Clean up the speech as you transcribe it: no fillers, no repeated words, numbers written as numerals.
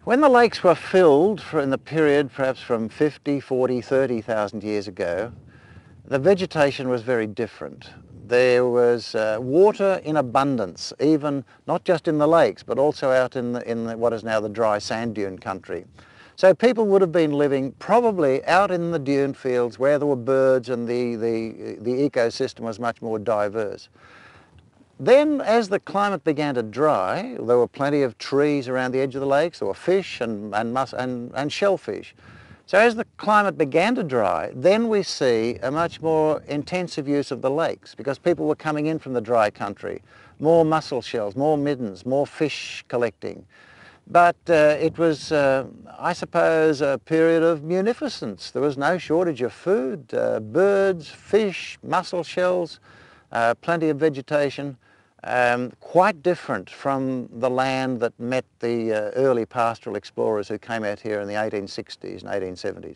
When the lakes were filled in the period perhaps from 50, 40, 30,000 years ago, the vegetation was very different. There was water in abundance, even not just in the lakes, but also out in what is now the dry sand dune country. So people would have been living probably out in the dune fields where there were birds and the ecosystem was much more diverse. Then as the climate began to dry, there were plenty of trees around the edge of the lakes, there were fish and shellfish. So as the climate began to dry, then we see a much more intensive use of the lakes because people were coming in from the dry country, more mussel shells, more middens, more fish collecting. But it was, I suppose, a period of munificence. There was no shortage of food, birds, fish, mussel shells, plenty of vegetation. Quite different from the land that met the early pastoral explorers who came out here in the 1860s and 1870s.